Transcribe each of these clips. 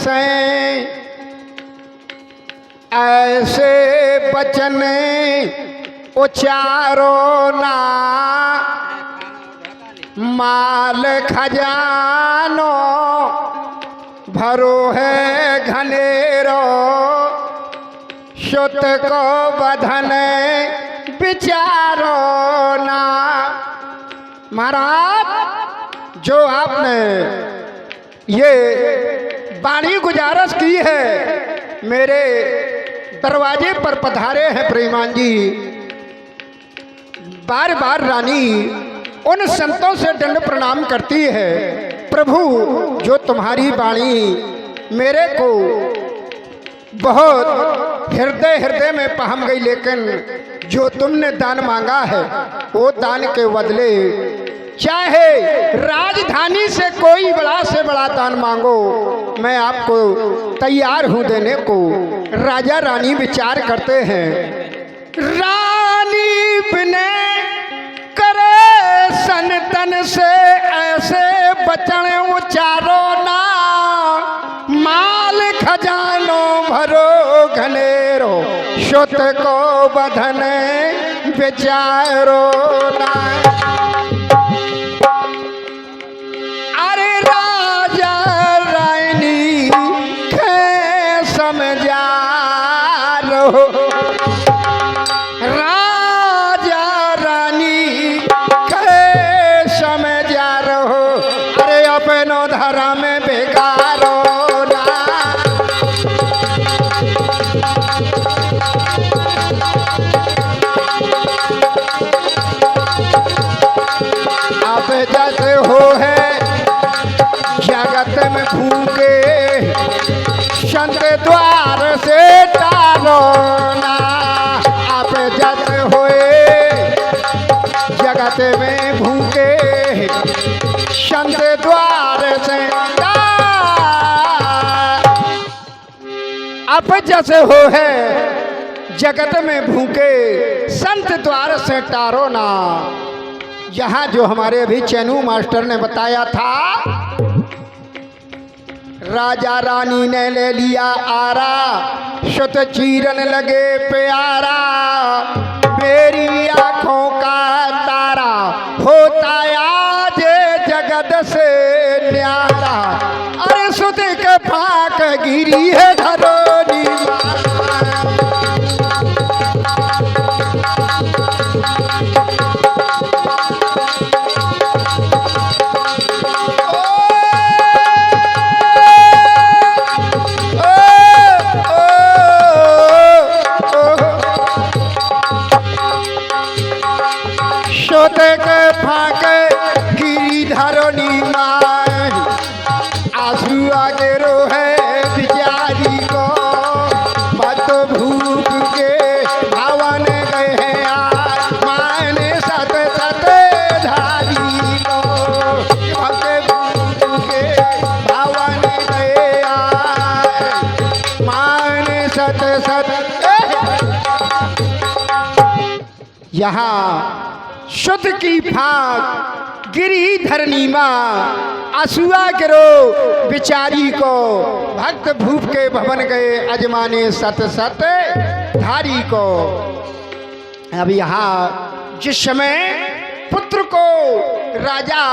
से ऐसे बचन उचारो ना, माल खजानो भरो है घनेरो, सुत को बधन विचारो ना। महाराज, जो आपने ये वाणी गुजारश की है, मेरे दरवाजे पर पधारे हैं प्रेमान जी। बार बार रानी उन संतों से दंड प्रणाम करती है। प्रभु, जो तुम्हारी वाणी मेरे को बहुत हृदय हृदय में पहम गई, लेकिन जो तुमने दान मांगा है वो दान के बदले चाहे राजधानी से कोई बड़ा से बड़ा दान मांगो, मैं आपको तैयार हूं देने को। राजा रानी विचार करते हैं, रानी बिने करे सन तन से ऐसे बचन उचारो ना, माल खजानो भरो घनेरो, सुत को बधन विचारो ना। अरे राजा रानी खे समझा रो, राजा रानी खे समझा रो, अरे अपनो धर्म बेगारो ना। अब जैसे हो है जगत में भूखे, संत द्वार से टालो ना। आप जैसे होए जगत में भूखे, संत द्वार से आप जैसे हो है जगत में भूखे, संत द्वार से टारो ना। यहाँ जो हमारे अभी चैनू मास्टर ने बताया था, राजा रानी ने ले लिया आरा, सुत चीरन लगे प्यारा, मेरी आंखों का तारा होता आज जगत से न्यारा। अरे सुत के फाक गिरी है धरोनी, सोते के फाके गिरी धरोनी मार, आंसू आगे रो है बिचारी को, मत भूख के भावन गए हैं आज, माने सत सत धारी को, मत भूख के भावन गए आज, माने सत सत। यहाँ शुद्ध की फाक गिरी धरनी माँ, आंसुआ गिरो बिचारी को, भक्त भूप के भवन गए अजमाने सत सत धारी को। अब यहाँ जिस समय पुत्र को राजा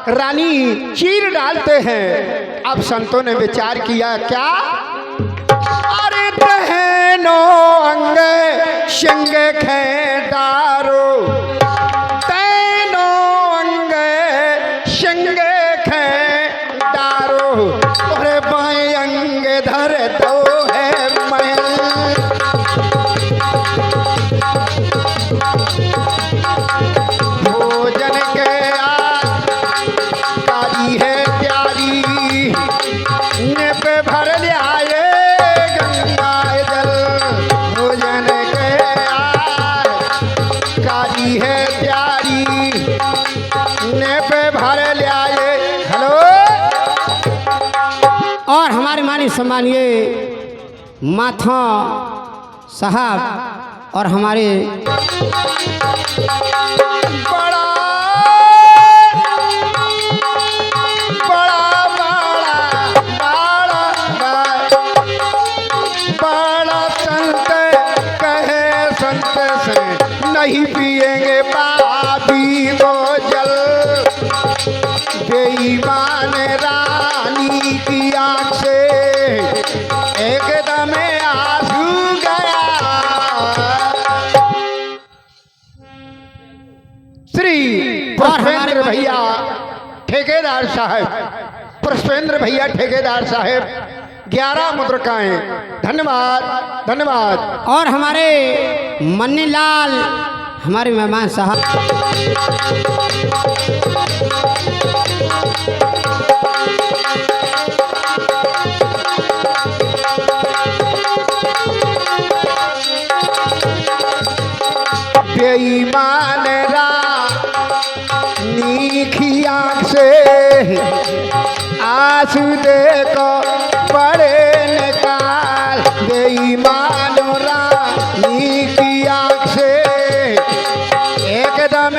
रानी चीर डालते हैं, अब संतों ने विचार किया क्या, अरे बहनो अंग शिंग खेदारो, धर दो है मैं, भोजन के कारी है प्यारी, ने पे भर लियाए गंगा जल, भोजन के कारी है प्यारी, ने पे भर लियाए। हेलो, और हमारे मानी सम्मानिए माथा साहब और हमारे बड़ा बड़ा बड़ा बड़ा ठेकेदार साहब, पुष्पेंद्र भैया ठेकेदार साहब, 11 मुद्रिकाएं। धन्यवाद धन्यवाद। और हमारे मन्नीलाल हमारे मेहमान साहब, बेईमान रानी की आँख से आंसू देखो बड़े निकाल। बेईमान रानी की आँख से एकदम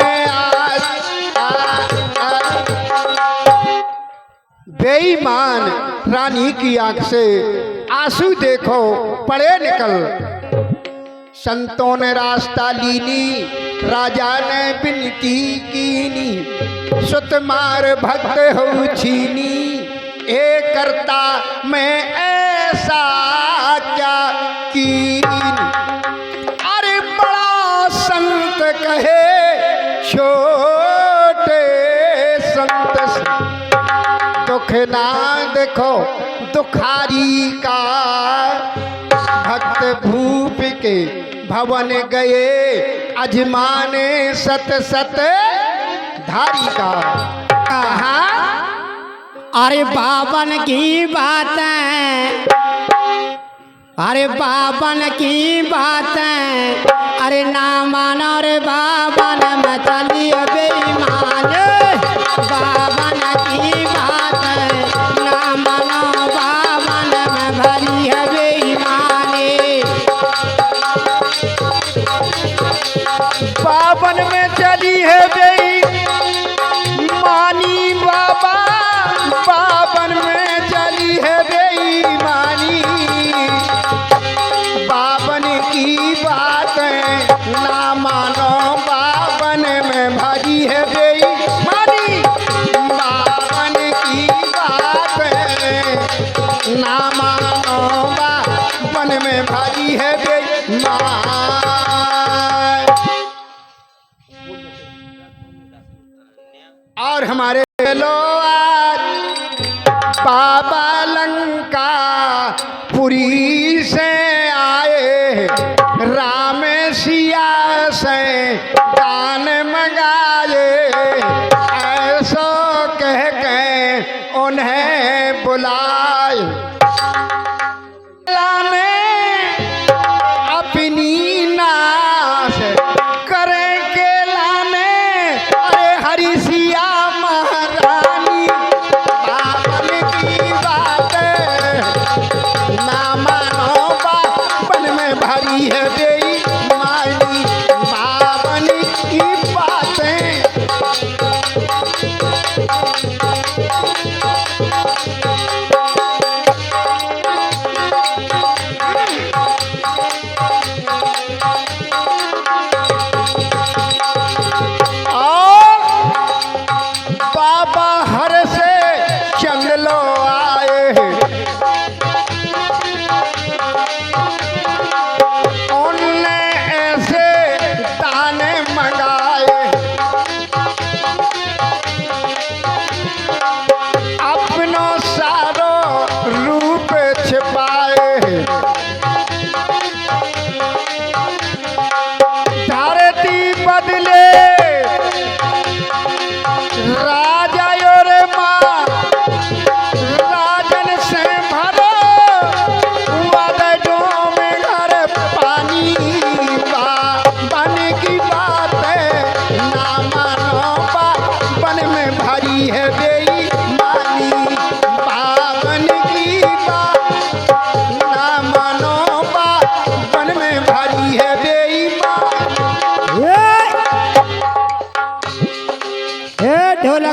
बेईमान रानी की आँख से आंसू देखो पड़े निकल। संतों ने रास्ता लीनी, राजा ने विनती कीनी, सुतमार भक्त हो छीनी। ए करता मैं ऐसा क्या कीन। अरे बड़ा संत कहे छोटे संत से दुख ना देखो दुखारी का। भक्त भूप के भवन गए अजमाने सत सत धारी का। अरे बावन की बातें, अरे बावन की बातें, अरे ना मानो रे बावन में चलिए बेईमान। बावन की बातें ना मानो, बावन में भरी है बेईमानी। बावन में चली है बेईमानी बाबा, बावन में चली है बेईमानी। बावन की बातें ना मानो, बावन में भरी है बेईमानी। बावन की बातें ना मानो, बावन में भरी है बेईमानी। और हमारे लोग बाबा लंका पुरी से आए, राम सिया से दान मंगाए। ऐसो कह के उन्हें बुलाए, लाने अपनी नाश करेंगे लाने। अरे हरि सिया महारानी, बावन की बात ना मानो, बावन में भरी है बेईमानी। बावन की बातें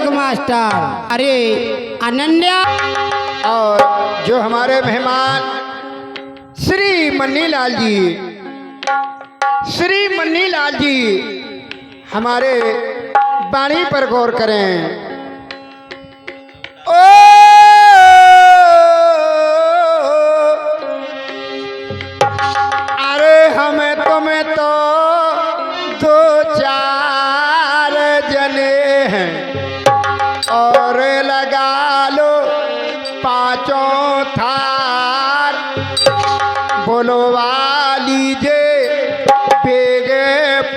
मास्टर। अरे अनन्या और जो हमारे मेहमान श्री मन्नीलाल जी, श्री मन्नीलाल जी हमारे वाणी पर गौर करें। ओ अरे हमें तुम्हें तो दो चार जने हैं और बुलवा लीजे बेगे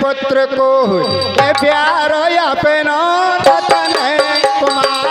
पुत्र को ए प्यार अपनो रतन कुमार।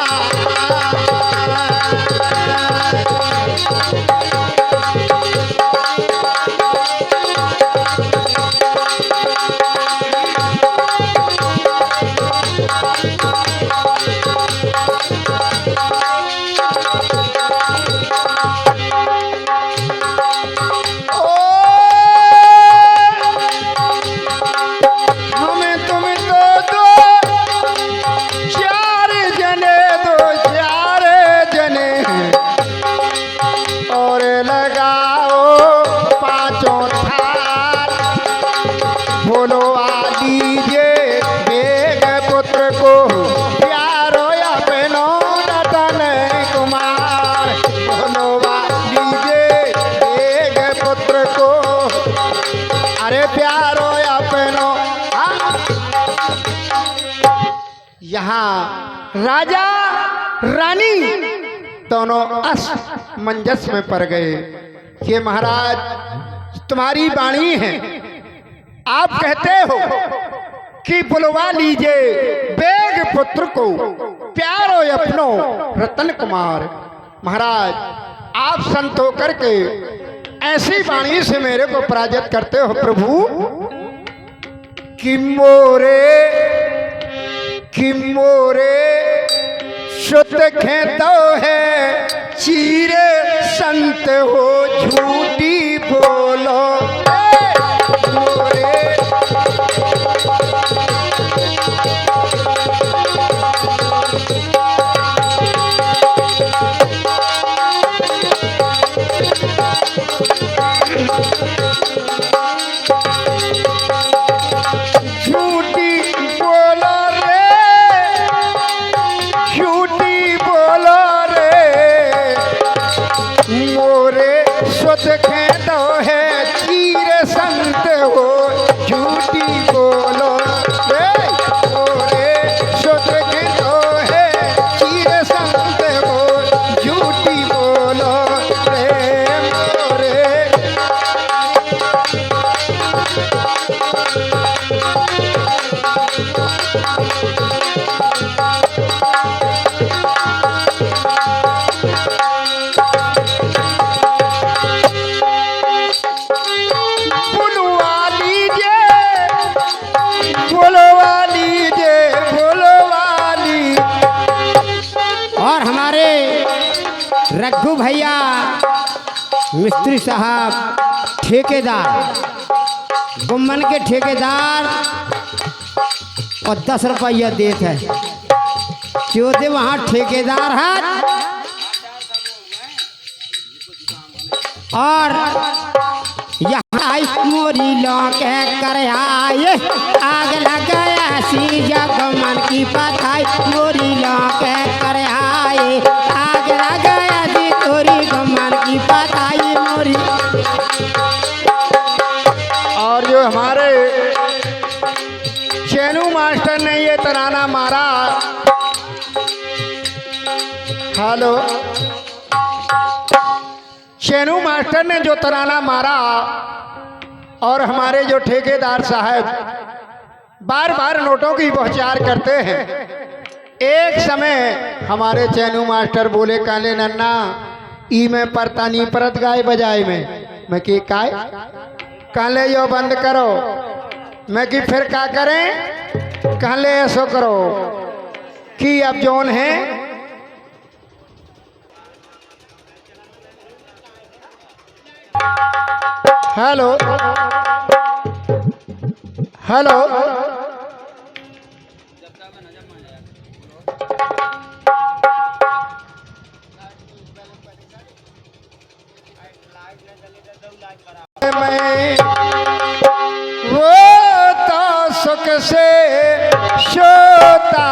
यहाँ राजा रानी दोनों असमंजस में पड़ गए कि महाराज तुम्हारी वाणी है, आप कहते हो कि बुलवा लीजिए बेग पुत्र को प्यारो अपनो रतन कुमार। महाराज आप संत होकर के ऐसी वाणी से मेरे को पराजित करते हो प्रभु कि मोरे शुद्ध खेतो है चीरे संत हो झूठी बोलो मोरे। रघु भैया मिस्त्री साहब ठेकेदार गुम्मन के ठेकेदार और 10 रुपया देते हैं चौथे वहाँ ठेकेदार है और यहाँ आई मोरी लौके कर आए आग लगाया सी गुम्मन की पताई मोरी लौके कर आए आग लगाया सी तोरी गुम्मन की पताई मोरी। और जो हमारे चैनू मास्टर ने ये तराना मारा, हेलो, चैनू मास्टर ने जो तराना मारा और हमारे जो ठेकेदार साहब बार बार नोटों की बौछार करते हैं। एक समय हमारे चैनू मास्टर बोले काले नन्ना ई में परता नहीं परत गाय बजाए में मैं कि काय काले यो बंद करो मैं कि फिर क्या करें काले ऐसो करो कि अब जोन है हेलो हेलो मैं वो तो सुख से सोता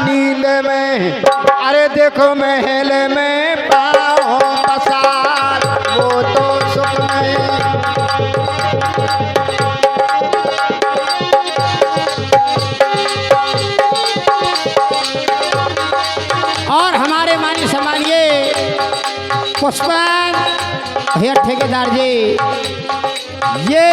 नील में अरे देखो महल में पाओ पसार वो तो सुख में। और हमारे मानी समानिए पुष्पन भैया ठेकेदार जी, ये